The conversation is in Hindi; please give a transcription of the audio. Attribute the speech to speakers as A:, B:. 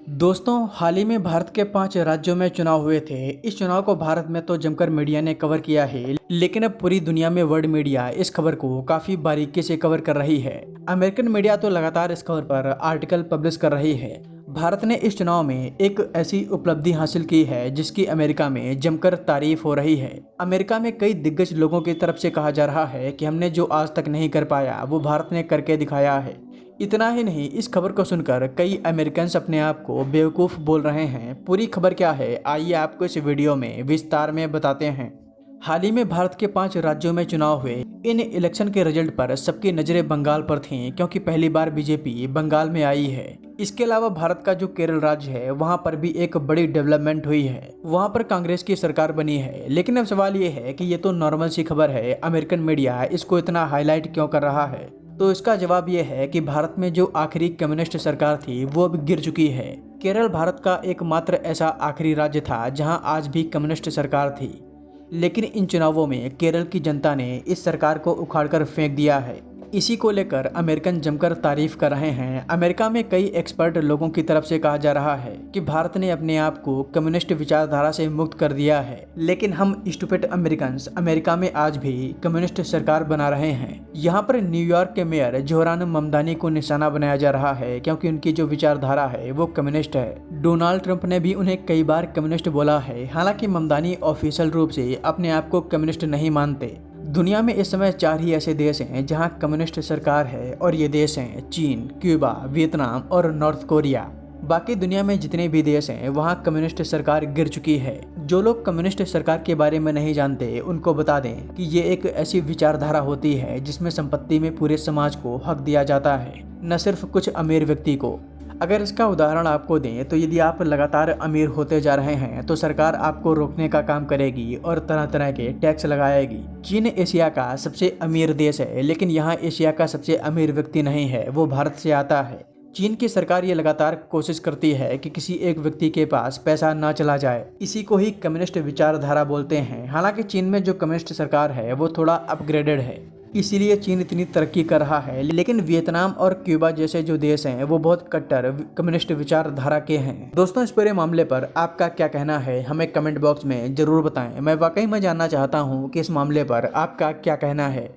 A: दोस्तों, हाल ही में भारत के 5 राज्यों में चुनाव हुए थे। इस चुनाव को भारत में तो जमकर मीडिया ने कवर किया है, लेकिन अब पूरी दुनिया में वर्ल्ड मीडिया इस खबर को काफी बारीकी से कवर कर रही है। अमेरिकन मीडिया तो लगातार इस खबर पर आर्टिकल पब्लिश कर रही है। भारत ने इस चुनाव में एक ऐसी उपलब्धि हासिल की है जिसकी अमेरिका में जमकर तारीफ हो रही है। अमेरिका में कई दिग्गज लोगों की तरफ से कहा जा रहा है कि हमने जो आज तक नहीं कर पाया वो भारत ने करके दिखाया है। इतना ही नहीं, इस खबर को सुनकर कई अमेरिकन अपने आप को बेवकूफ़ बोल रहे हैं। पूरी खबर क्या है, आइए आपको इस वीडियो में विस्तार में बताते हैं। हाल ही में भारत के 5 राज्यों में चुनाव हुए। इन इलेक्शन के रिजल्ट पर सबकी नज़रें बंगाल पर थीं, क्योंकि पहली बार बीजेपी बंगाल में आई है। इसके अलावा भारत का जो केरल राज्य है वहां पर भी एक बड़ी डेवलपमेंट हुई है। वहां पर कांग्रेस की सरकार बनी है। लेकिन अब सवाल ये है कि ये तो नॉर्मल सी खबर है, अमेरिकन मीडिया इसको इतना हाईलाइट क्यों कर रहा है? तो इसका जवाब ये है कि भारत में जो आखिरी कम्युनिस्ट सरकार थी वो अब गिर चुकी है। केरल भारत का एकमात्र ऐसा आखिरी राज्य था जहां आज भी कम्युनिस्ट सरकार थी। लेकिन इन चुनावों में केरल की जनता ने इस सरकार को उखाड़कर फेंक दिया है। इसी को लेकर अमेरिकन जमकर तारीफ कर रहे हैं। अमेरिका में कई एक्सपर्ट लोगों की तरफ से कहा जा रहा है कि भारत ने अपने आप को कम्युनिस्ट विचारधारा से मुक्त कर दिया है, लेकिन हम स्टूपिड अमेरिकन्स अमेरिका में आज भी कम्युनिस्ट सरकार बना रहे हैं। यहाँ पर न्यूयॉर्क के मेयर जोहरान ममदानी को निशाना बनाया जा रहा है, क्योंकि उनकी जो विचारधारा है वो कम्युनिस्ट है। डोनाल्ड ट्रंप ने भी उन्हें कई बार कम्युनिस्ट बोला है। हालांकि ममदानी ऑफिशियल रूप से अपने आप को कम्युनिस्ट नहीं मानते। दुनिया में इस समय 4 ही ऐसे देश हैं जहां कम्युनिस्ट सरकार है, और ये देश हैं चीन, क्यूबा, वियतनाम और नॉर्थ कोरिया। बाकी दुनिया में जितने भी देश हैं वहां कम्युनिस्ट सरकार गिर चुकी है। जो लोग कम्युनिस्ट सरकार के बारे में नहीं जानते उनको बता दें कि ये एक ऐसी विचारधारा होती है जिसमें संपत्ति में पूरे समाज को हक दिया जाता है, न सिर्फ कुछ अमीर व्यक्ति को। अगर इसका उदाहरण आपको दें तो यदि आप लगातार अमीर होते जा रहे हैं तो सरकार आपको रोकने का काम करेगी और तरह तरह के टैक्स लगाएगी। चीन एशिया का सबसे अमीर देश है, लेकिन यहाँ एशिया का सबसे अमीर व्यक्ति नहीं है, वो भारत से आता है। चीन की सरकार ये लगातार कोशिश करती है कि किसी एक व्यक्ति के पास पैसा ना चला जाए। इसी को ही कम्युनिस्ट विचारधारा बोलते हैं। हालांकि चीन में जो कम्युनिस्ट सरकार है वो थोड़ा अपग्रेडेड है, इसीलिए चीन इतनी तरक्की कर रहा है। लेकिन वियतनाम और क्यूबा जैसे जो देश हैं वो बहुत कट्टर कम्युनिस्ट विचारधारा के हैं। दोस्तों, इस पूरे मामले पर आपका क्या कहना है हमें कमेंट बॉक्स में जरूर बताएं। मैं वाकई में जानना चाहता हूं कि इस मामले पर आपका क्या कहना है।